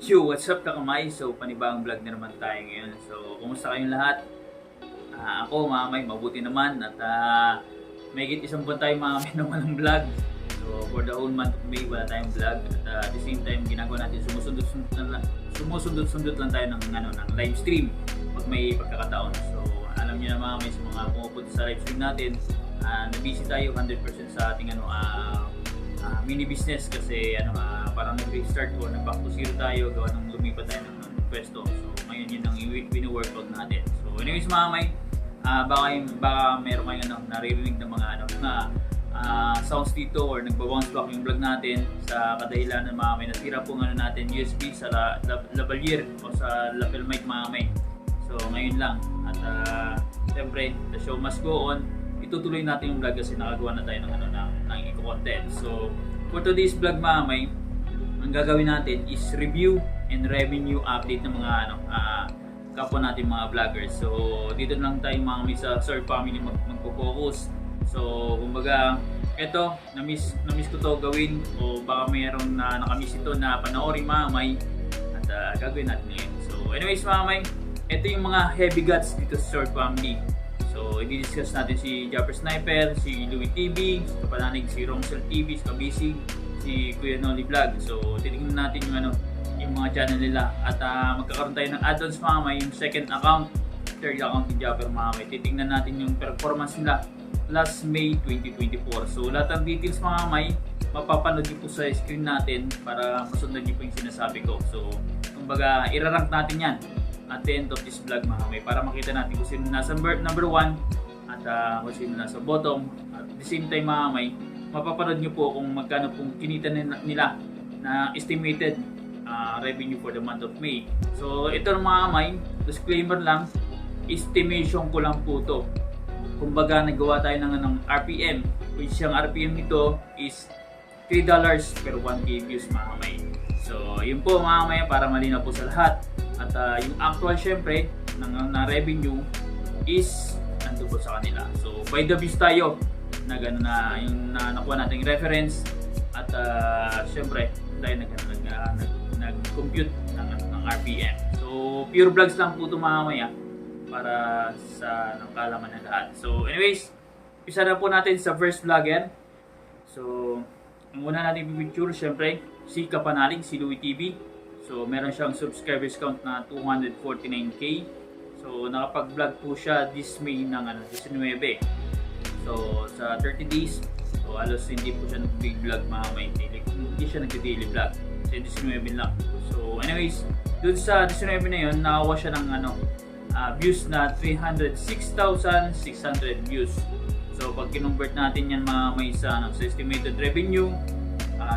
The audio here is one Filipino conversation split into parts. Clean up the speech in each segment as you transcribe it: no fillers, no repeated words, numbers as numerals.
Yo, what's up kakamay? So, panibagong vlog na naman tayo ngayon. So, kumusta kayong lahat? Ako, mamay, mabuti naman. At may isang buwan tayo mamay na walang vlog. So, for the whole month of May, wala tayong vlog. At at the same time, ginagawa natin, sumusundot lang tayo ng live stream pag may pagkakataon. So, alam niyo na mamay sa mga pumupunta sa live stream natin, na-busy tayo 100% sa ating mini business kasi parang nag-restart o nag-back to zero tayo gawa nung lumipat tayo ng pwesto. So ngayon yun ang wini-workout natin. So anyways mga may, baka meron kayong naririnig ng mga sounds dito or nagba-bounce back yung vlog natin sa kadahilan ng mga may nasira pong natin USB sa lavalier o sa lapel mic mga may. So ngayon lang at siyempre the show must go on. Itutuloy natin yung vlog kasi nakagawa na tayo ng eco-content. So, for today's vlog mga may, ang gagawin natin is review and revenue update ng mga kapwa natin mga vloggers. So, dito lang tayo mga may sa Sir Family magpo-focus. So, kumbaga, eto, na-miss ko to gawin o baka mayroong nakamiss ito na panoorin mga may at gagawin natin ngayon. So, anyways mga may, ito yung mga heavy guts dito sa Sir Family. So, i-discuss natin si Japper Sniper, si Louie TV, si Kapananig, si Romsel TV, si Kabisig, si Kuya Noli Vlog. So, titingnan natin yung mga channel nila. At magkakaroon tayo ng add-ons mga may, yung second account, third account ni Japper mga may. Titingnan natin yung performance nila last May 2024. So, lahat ng details mga may, mapapanood nyo po sa screen natin para masundan nyo po yung sinasabi ko. So, kumbaga, irarank natin yan at the end of this vlog mga may para makita natin kung sino nasa number 1 at kung sino nasa bottom. At the same time mga may, mapapanood nyo po kung magkano pong kinita nila na estimated revenue for the month of May. So ito mga may, disclaimer lang, estimation ko lang po to. Kumbaga nagawa tayo ng RPM, which yung RPM nito is $3 per 1K views mga may. So yun po mga may, para malinaw po sa lahat. At yung actual syempre ng revenue is nandun po sa kanila. So by the views tayo na gano'n na yung nakuha natin reference at syempre tayo nag-compute ng RPM. So pure vlogs lang po ito mamaya para sa nakalaman ng lahat. So anyways, isa na po natin sa first vlogger. So ang una natin pipicture syempre si Kapanalig, si Louie TV. So, meron siyang subscribers count na 249k. So, nakapag-vlog po siya this May ng 19. So, sa 30 days, so halos hindi po siya nag-big vlog mga may. Hindi siya nag-daily vlog. So, 19 lang. So, anyways, dun sa 19 na yun, nakakuha siya ng views na 306,600 views. So, pag kinonvert natin yan mga may sa estimated revenue,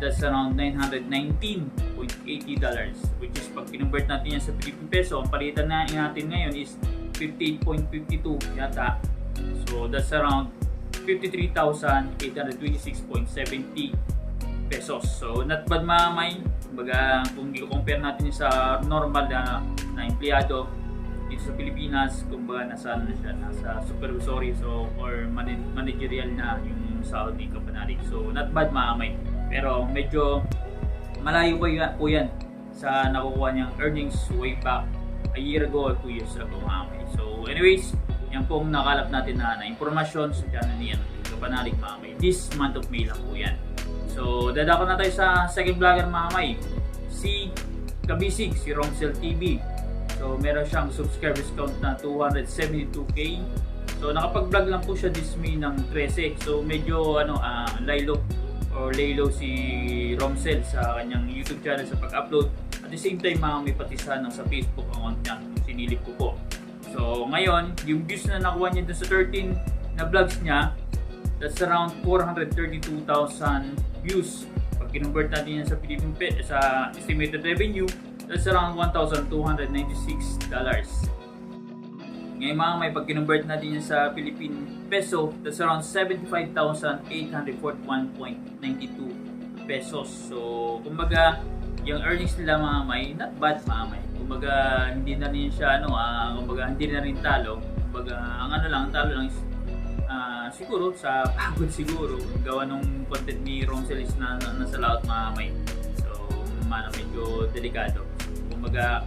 that's around $919.80, which is pag kinonvert natin yan sa Philippine peso, ang palitan natin ngayon is 58.52 yata. So that's around 53,826.70 pesos. So not bad mga may. Kumbaga kung i-compare natin sa normal na empleyado dito sa Pilipinas, kumbaga nasa supervisory or managerial na yung sahod ni Kapanalig. So not bad mga may. Pero medyo malayo po yan sa nakukuha niyang earnings way back a year ago or 2 years ago mga may. So anyways, yan pong nakalap natin na impormasyon sa channel niya Kapanalig mga may. This month of May lang po yan. So dadako na tayo sa second vlogger mga may, si Kabisig, si Romsel TV. So meron siyang subscribers count na 272k. So nakapag-vlog lang po siya this May ng 13. So medyo laylo si Romsel sa kanyang YouTube channel sa pag-upload. At the same time may patisan sa Facebook account niya, sinilip ko po. So ngayon, yung views na nakuha niya dun sa 13 na vlogs niya, that's around 432,000 views. Pag kinonvert natin yan sa Philippine sa estimated revenue, that's around $1,296. Ngayon mga may, pag kinonvert natin yan sa Philippine peso, that's around 75,841.92 pesos. So, kumbaga, yung earnings nila mga may, not bad mga may. Kumbaga, hindi na rin siya, kumbaga, hindi na rin talo. Kumbaga, ang talo lang is, siguro, sa pagod siguro, gawa nung content ni Romsel is nasa laot mga may. So, medyo delikado. kumbaga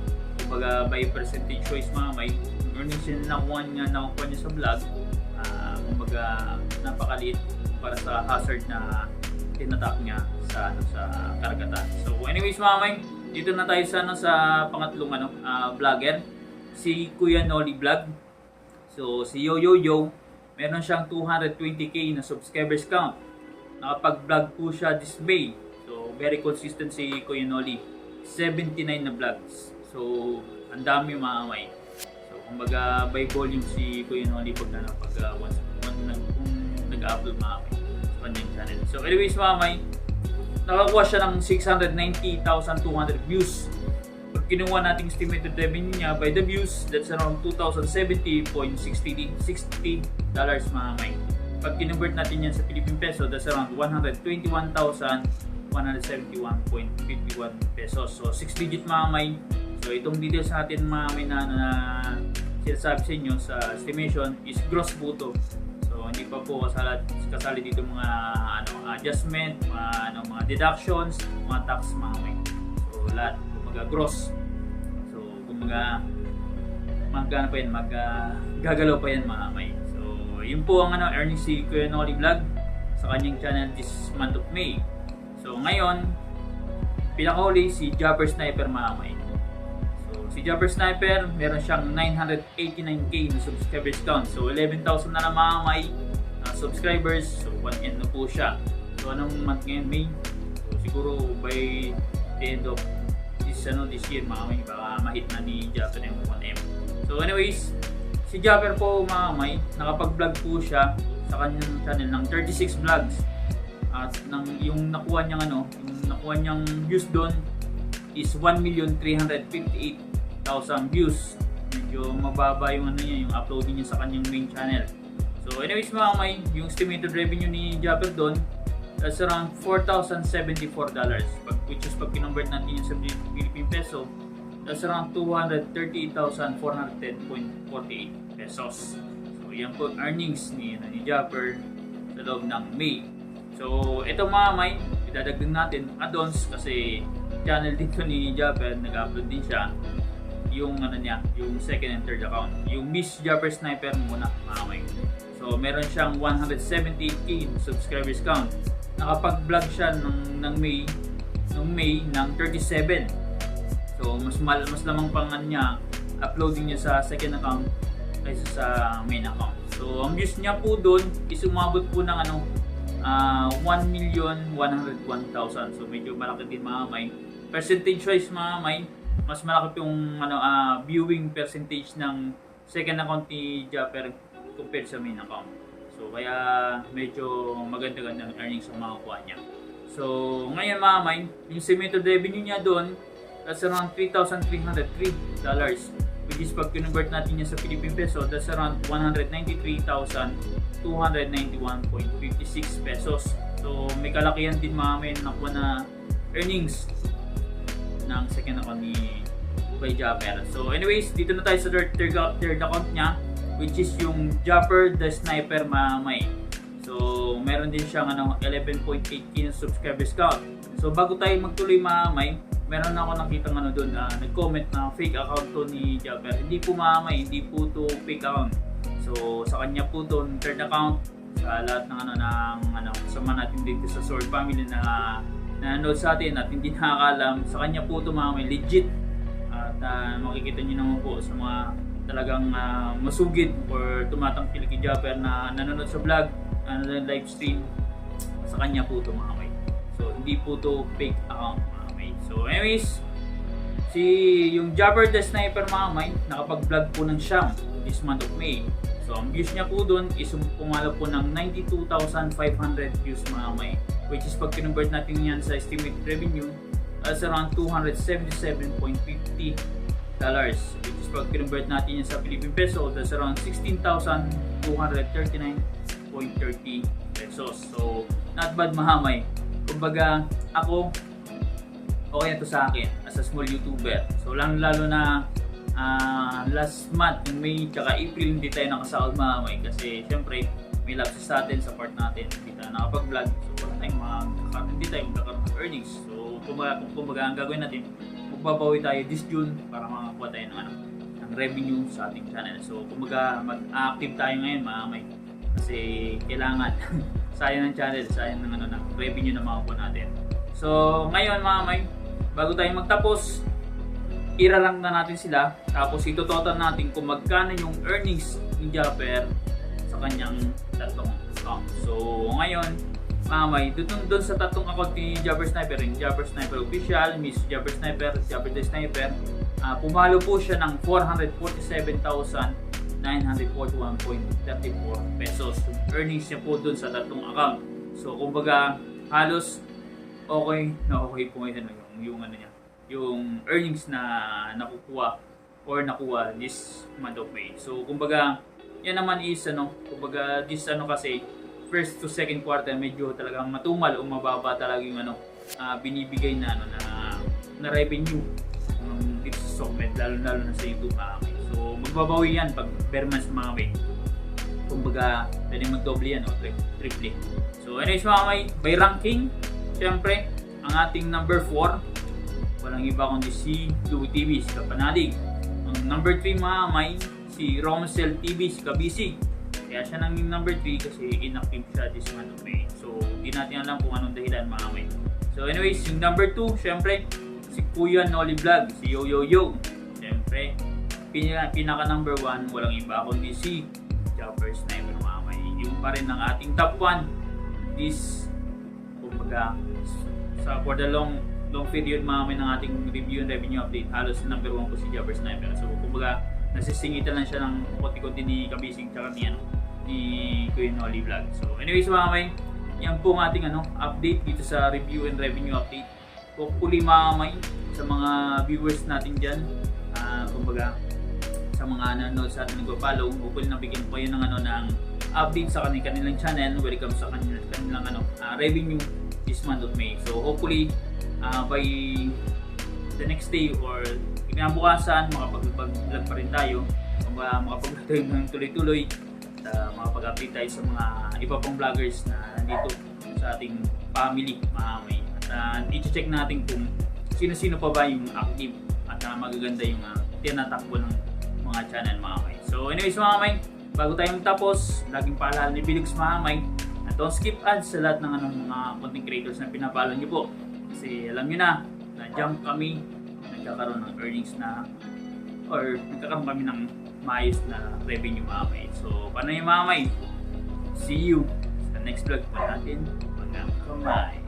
by percentage wise mga may earnings yung nakuha niya sa vlog, kumbaga napakaliit para sa hazard na tinatak niya sa karagatan. So anyways mga may, dito na tayo sa pangatlong vlogger, si Kuya Nolly Vlog. So si Yo, meron siyang 220k na subscribers count. Nakapag-vlog po siya this May. So very consistent si Kuya Nolly. 79 na vlogs. So ang dami mga may. So kumbaga by volume si Kuya Nolly pag nag-upload mga may sa kanyang channel. So anyways mga may, nakakuha siya ng 690,200 views. Pag kinuha nating estimated revenue niya by the views, that's around $2,070.60 mga may. Pag kinonvert natin yan sa Philippine Peso, that's around 121,171.51 pesos. So 6 digit mga may. So itong details natin mga may na sinasabi sa inyo sa estimation is gross po to. So hindi pa po kasali dito mga adjustment, mga deductions, mga tax mga may. So lahat kumbaga gross. So kumbaga magkano pa yan, gagalaw pa yan mga may. So yun po ang earnings si Kuya Nolly Vlog sa kanyang channel this month of May. So ngayon, pinakahuli si Jabber Sniper mga may. So si Jabber Sniper, meron siyang 989k na subscribers count. So 11,000 na lang mga may subscribers. So 1M na po siya. So anong month ngayon, May? So siguro by the end of this year mga may, baka mahit na ni Jabber yung 1M. So anyways, si Jabber po mga may, nakapag-vlog po siya sa kanyang channel ng 36 vlogs. At yung nakuha niyang views doon is 1,358,000 views. Medyo mababa yung yung uploading niya sa kanyang main channel. So anyways mga may, yung estimated revenue ni Jabber doon, that's around $4,074. Which is pag kinonvert natin yun sa Philippine Peso, that's around 238,410.48 pesos. So yan po earnings ni Jabber sa loob ng May. So ito mga may, idadagdag natin add-ons kasi channel dito ni Jabber, nag-upload din siya yung yung second and third account. Yung Miss Jabber Sniper muna mga may. So meron siyang 178k subscribers count. Nakapag-vlog siya ng May ng 37. So mas lamang pang niya uploading niya sa second account kaysa sa main account. So ang views niya po doon is umabot po ng 1,101,000. So medyo malaki din mga may. Percentage wise mga may, mas malaki yung viewing percentage ng second account ni Jabber compared sa main account. So kaya medyo maganda-ganda earnings ang makakuha niya. So ngayon mga may, yung estimated revenue niya doon, that's around $3,303, which is pag convert natin niya sa Philippine Peso, that's around 193,291.56 pesos. So may kalakihan din mga may nakuha na earnings ng second account ni Kuya Jabber. So anyways, dito na tayo sa third account niya, which is yung Jabber the Sniper mga may. So meron din siyang 11.8k na subscribers count. So bago tayo magtuloy mga may, meron ako nakitang doon, nag-comment na fake account to ni Jabber. Hindi po mga may, hindi po to fake account. So sa kanya po to, third account, sa lahat ng kasama natin dito sa Sword Family na nanonood sa atin at hindi nakakalam, sa kanya po to mga may, legit. At makikita niyo naman po sa mga talagang masugid or tumatangkil kay Jabber na nanonood sa vlog, live stream, sa kanya po to mga may. So hindi po to fake account mga may. So anyways, yung Jabber the Sniper mga may, nakapag-vlog po ng siyam this month of May. So ang views niya po doon is pumalo po ng 92,500 views mga may, which is pag convert natin yan sa estimated revenue, that's around $277.50, which is pag convert natin yan sa Philippine Peso, that's around 16,239.30 pesos. So not bad mga may. Kumbaga ako, okay na to sa akin as a small YouTuber. So lalo na last month, yung May tsaka April, hindi tayo nakasahod mga may, kasi syempre may lapses sa atin sa part natin, hindi tayo nakapag-vlog, so wala tayong hindi tayo magkakaroon ng earnings. So kumbaga ang gagawin natin, magbabawi tayo this June para makakuha tayo ng revenue sa ating channel. So kumbaga mag-active tayo ngayon mga may, kasi kailangan sayang ng channel, sayang ng ng revenue na makakuha natin. So ngayon mga may, bago tayo magtapos, iralang na natin sila, tapos itototal natin kung magkano yung earnings ni Japper sa kanyang tatlong account. So ngayon mga may, doon sa tatlong account ni Japper Sniper, yung Japper Sniper Official, Miss Japper Sniper, Japper the Sniper, pumalo po siya ng 447,941.34 pesos. Earnings niya po doon sa tatlong account. So kumbaga halos okay po ngayon yung ano niya, yung earnings na nakukuha or nakuha this month of May. So kumbaga yan naman is kumbaga this kasi first to second quarter medyo talagang matumal o mababa talaga yung binibigay na na revenue dito sa segment, lalo na sa YouTube mga may. So magbabawi yan pag per month mga may. Kumbaga pwedeng magdoble yan o triple. So anyways mga may, by ranking, syempre ang ating number 4 walang iba kundi si Louie TV, si Kapanalig. Ang number 3 mga may, si Romcel TV, si Kabisig. Kaya siya nang number 3 kasi inactive siya this month of May. So hindi natin alam kung anong dahilan mga may. So anyways, yung number 2 syempre si Kuya Noli Vlog, si Yo Yo Yo. Syempre pinaka number 1 walang iba kundi si Japper Sniper mga may. Yung pa rin ng ating top 1 this kumbaga for the long period mga may ng ating review and revenue update, halos number 1 po si Japper Sniper. So kumbaga nasisingitan lang siya ng konti-konti ni Kabisig tsaka ni Kuya Noli Vlog. So anyways mga may, yan po ang ating update dito sa review and revenue update. Hopefully mga may, sa mga viewers natin dyan, kumbaga sa mga nanonood sa ating nagpa-follow, hopefully nabigyan po kayo ng ng update sa kanilang channel. Welcome sa kanilang revenue this month of May. So hopefully by the next day or kinabukasan makapag-vlog pa rin tayo, makapag-vlog tayo ng tuloy-tuloy at makapag-update tayo sa mga iba pang vloggers na nandito sa ating family mga may. At i-check natin kung sino-sino pa ba yung active at magaganda yung tinatakbo ng mga channel mga may. So anyways mga may, bago tayo magtapos, laging paalala ni Bilix mga may, at don't skip ads sa lahat ng mga content creators na pinapalo nyo po. Kasi alam nyo na jump kami, nagkakaroon ng earnings na or nagkakaroon kami ng maayos na revenue mga may. So paano yung mga may? See you sa next vlog pa natin. Mga kamay.